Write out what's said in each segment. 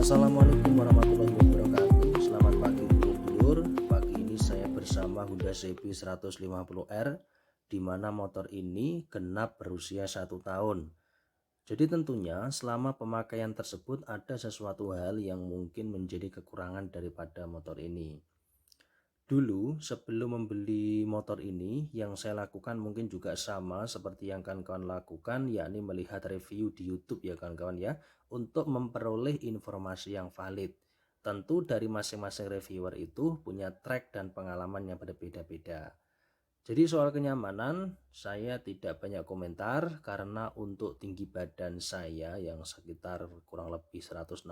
Assalamualaikum warahmatullahi wabarakatuh. Selamat pagi dulur-dulur. Pagi ini saya bersama Honda CB 150R, di mana motor ini genap berusia 1 tahun. Jadi tentunya selama pemakaian tersebut ada sesuatu hal yang mungkin menjadi kekurangan daripada motor ini. Dulu sebelum membeli motor ini, yang saya lakukan mungkin juga sama seperti yang kawan-kawan lakukan, yakni melihat review di YouTube ya kawan-kawan ya, untuk memperoleh informasi yang valid. Tentu dari masing-masing reviewer itu punya track dan pengalaman yang berbeda-beda. Jadi soal kenyamanan saya tidak banyak komentar karena untuk tinggi badan saya yang sekitar kurang lebih 167,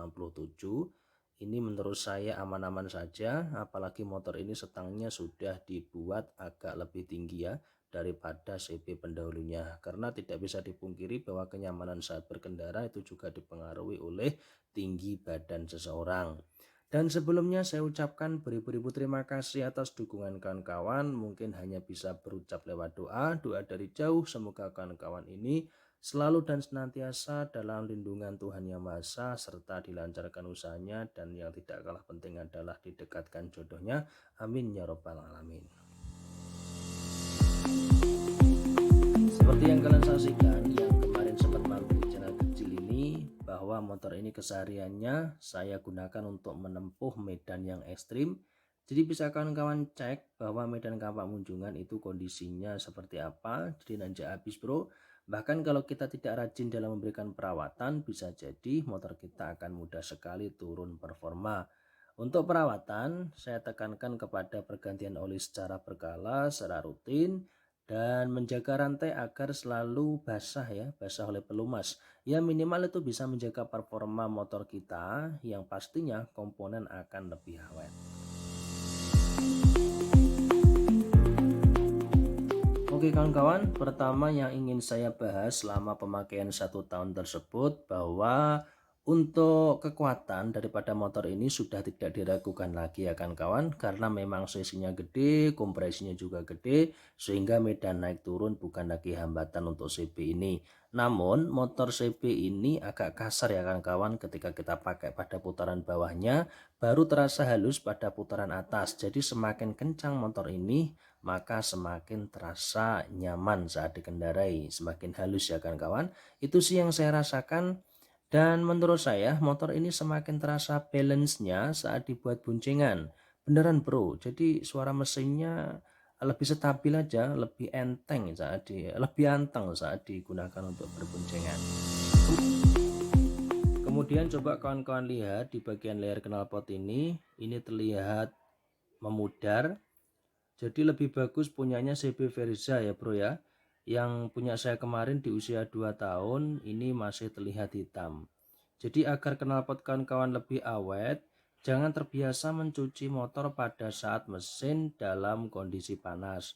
ini menurut saya aman-aman saja, apalagi motor ini stangnya sudah dibuat agak lebih tinggi ya daripada CB pendahulunya, karena tidak bisa dipungkiri bahwa kenyamanan saat berkendara itu juga dipengaruhi oleh tinggi badan seseorang. Dan sebelumnya saya ucapkan beribu-ribu terima kasih atas dukungan kawan-kawan. Mungkin hanya bisa berucap lewat doa dari jauh. Semoga kawan-kawan ini selalu dan senantiasa dalam lindungan Tuhan Yang Maha Esa, serta dilancarkan usahanya, dan yang tidak kalah penting adalah didekatkan jodohnya. Amin ya robbal alamin. Seperti yang kalian saksikan, yang kemarin sempat mampir di channel kecil ini, bahwa motor ini kesehariannya saya gunakan untuk menempuh medan yang ekstrim. Jadi bisa kawan-kawan cek bahwa medan Kapak Munjungan itu kondisinya seperti apa. Jadi nanjak habis bro. Bahkan kalau kita tidak rajin dalam memberikan perawatan, bisa jadi motor kita akan mudah sekali turun performa. Untuk perawatan, saya tekankan kepada pergantian oli secara berkala, secara rutin, dan menjaga rantai agar selalu basah ya, basah oleh pelumas. Ya minimal itu bisa menjaga performa motor kita, yang pastinya komponen akan lebih awet. Oke kawan-kawan, pertama yang ingin saya bahas selama pemakaian 1 tahun tersebut, bahwa untuk kekuatan daripada motor ini sudah tidak diragukan lagi ya kawan-kawan, karena memang cc-nya gede, kompresinya juga gede, sehingga medan naik turun bukan lagi hambatan untuk CB ini. Namun motor CB ini agak kasar ya kawan-kawan, ketika kita pakai pada putaran bawahnya baru terasa halus pada putaran atas. Jadi semakin kencang motor ini, maka semakin terasa nyaman saat dikendarai, semakin halus ya kawan-kawan. Itu sih yang saya rasakan. Dan menurut saya motor ini semakin terasa balance-nya saat dibuat boncengan. Beneran bro, jadi suara mesinnya lebih stabil aja, lebih enteng lebih anteng saat digunakan untuk berboncengan. Kemudian coba kawan-kawan lihat di bagian layar knalpot ini terlihat memudar. Jadi lebih bagus punyanya CB Verza ya bro ya. Yang punya saya kemarin di usia 2 tahun ini masih terlihat hitam. Jadi agar knalpot kawan-kawan lebih awet, jangan terbiasa mencuci motor pada saat mesin dalam kondisi panas.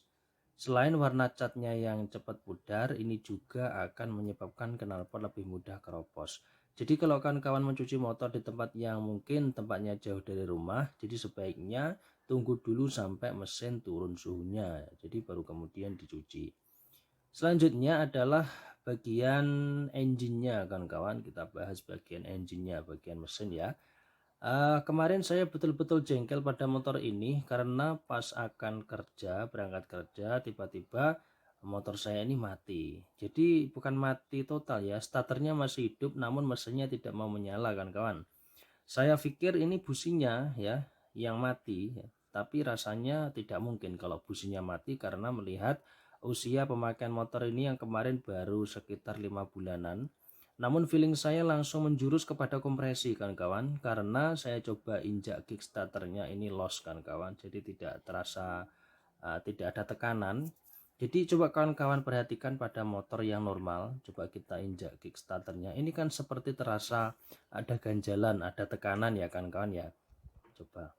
Selain warna catnya yang cepat pudar, ini juga akan menyebabkan knalpot lebih mudah keropos. Jadi kalau kawan-kawan mencuci motor di tempat yang mungkin tempatnya jauh dari rumah, jadi sebaiknya tunggu dulu sampai mesin turun suhunya, jadi baru kemudian dicuci. Selanjutnya adalah bagian engine-nya kawan-kawan. Kita bahas bagian engine-nya, bagian mesin ya. Kemarin saya betul-betul jengkel pada motor ini karena pas akan berangkat kerja, tiba-tiba motor saya ini mati. Jadi bukan mati total ya, starternya masih hidup namun mesinnya tidak mau menyala kan kawan. Saya pikir ini businya ya yang mati ya. Tapi rasanya tidak mungkin kalau businya mati, karena melihat usia pemakaian motor ini yang kemarin baru sekitar 5 bulanan. Namun feeling saya langsung menjurus kepada kompresi kawan-kawan, karena saya coba injak kickstarternya ini loss kawan-kawan, jadi tidak terasa tidak ada tekanan. Jadi coba kawan-kawan perhatikan pada motor yang normal, coba kita injak kickstarternya, ini kan seperti terasa ada ganjalan, ada tekanan ya kawan-kawan ya. Coba.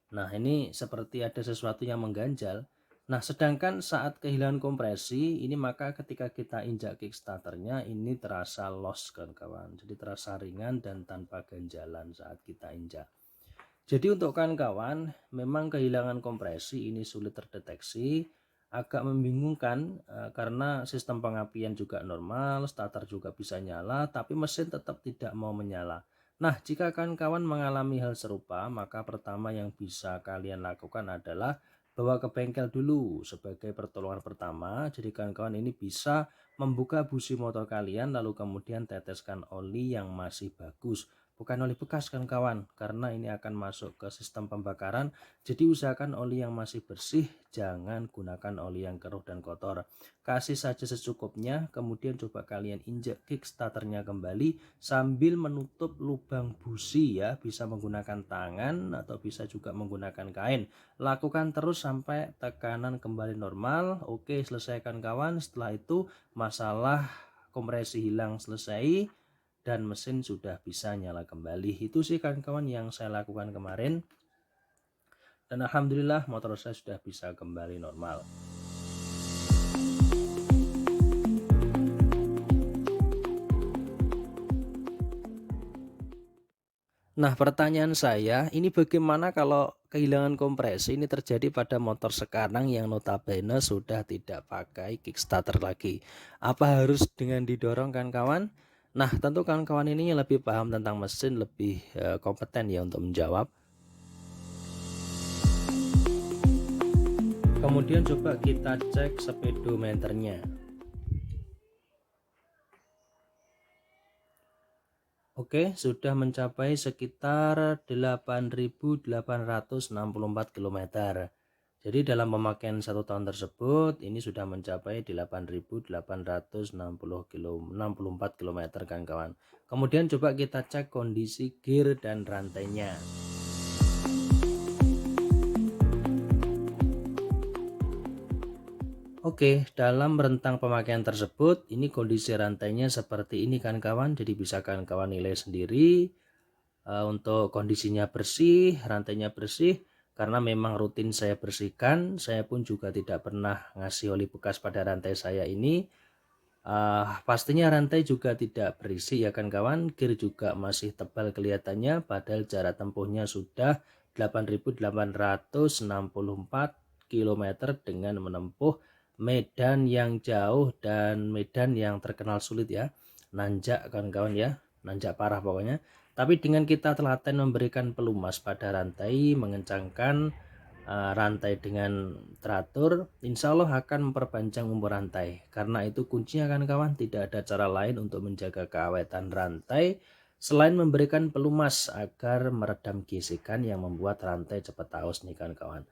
Nah ini seperti ada sesuatu yang mengganjal. Nah sedangkan saat kehilangan kompresi ini, maka ketika kita injak kickstarternya ini terasa loss kawan-kawan, jadi terasa ringan dan tanpa ganjalan saat kita injak. Jadi untuk kawan-kawan memang kehilangan kompresi ini sulit terdeteksi, agak membingungkan karena sistem pengapian juga normal, starter juga bisa nyala, tapi mesin tetap tidak mau menyala. Nah, jika kawan-kawan mengalami hal serupa, maka pertama yang bisa kalian lakukan adalah bawa ke bengkel dulu sebagai pertolongan pertama. Jadi kawan-kawan ini bisa membuka busi motor kalian lalu kemudian teteskan oli yang masih bagus. Bukan oli bekas kan kawan, karena ini akan masuk ke sistem pembakaran. Jadi usahakan oli yang masih bersih, jangan gunakan oli yang keruh dan kotor. Kasih saja secukupnya, kemudian coba kalian injek kickstarternya kembali sambil menutup lubang busi ya, bisa menggunakan tangan atau bisa juga menggunakan kain. Lakukan terus sampai tekanan kembali normal. Oke, selesaikan kawan. Setelah itu masalah kompresi hilang selesai dan mesin sudah bisa nyala kembali. Itu sih kawan-kawan yang saya lakukan kemarin, dan alhamdulillah motor saya sudah bisa kembali normal. Nah, pertanyaan saya ini, bagaimana kalau kehilangan kompresi ini terjadi pada motor sekarang yang notabene sudah tidak pakai kickstarter lagi? Apa harus dengan didorong kan kawan? Nah, tentu kawan-kawan ini yang lebih paham tentang mesin, lebih kompeten ya untuk menjawab. Kemudian coba kita cek speedometernya. Oke, sudah mencapai sekitar 8.864 km. Jadi dalam pemakaian 1 tahun tersebut ini sudah mencapai 8.864 km kan kawan. Kemudian coba kita cek kondisi gear dan rantainya. Oke, dalam rentang pemakaian tersebut ini kondisi rantainya seperti ini kan kawan. Jadi bisa kawan nilai sendiri untuk kondisinya bersih, rantainya bersih, karena memang rutin saya bersihkan. Saya pun juga tidak pernah ngasih oli bekas pada rantai saya ini. Pastinya rantai juga tidak berisi ya kan kawan. Gear juga masih tebal kelihatannya, padahal jarak tempuhnya sudah 8.864 km dengan menempuh medan yang jauh dan medan yang terkenal sulit ya, nanjak kawan-kawan ya, nanjak parah pokoknya. Tapi dengan kita telaten memberikan pelumas pada rantai, mengencangkan rantai dengan teratur, insya Allah akan memperpanjang umur rantai. Karena itu kuncinya kan kawan, tidak ada cara lain untuk menjaga keawetan rantai selain memberikan pelumas agar meredam gesekan yang membuat rantai cepat aus nih kan kawan.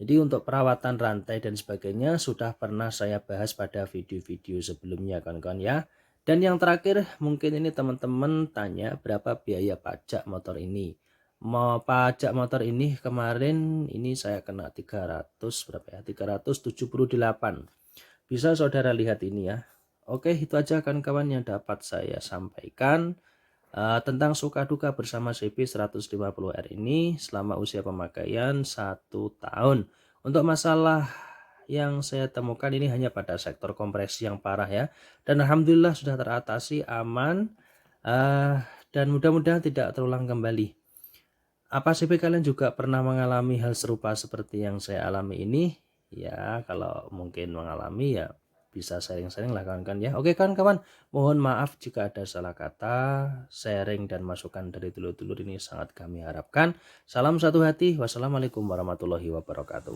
Jadi untuk perawatan rantai dan sebagainya sudah pernah saya bahas pada video-video sebelumnya kawan-kawan ya. Dan yang terakhir, mungkin ini teman-teman tanya berapa biaya pajak motor ini. Mau pajak motor ini kemarin ini saya kena 300 berapa ya? 378. Bisa saudara lihat ini ya. Oke, itu aja kawan-kawan yang dapat saya sampaikan tentang suka duka bersama CB 150R ini selama usia pemakaian 1 tahun. Untuk masalah yang saya temukan ini hanya pada sektor kompresi yang parah ya, dan alhamdulillah sudah teratasi aman, dan mudah-mudahan tidak terulang kembali. Apa CB kalian juga pernah mengalami hal serupa seperti yang saya alami ini? Ya, kalau mungkin mengalami ya bisa sharing-sharing lah kawan-kawan ya. Oke kawan-kawan, mohon maaf jika ada salah kata. Sharing dan masukan dari dulur-dulur ini sangat kami harapkan. Salam satu hati. Wassalamualaikum warahmatullahi wabarakatuh.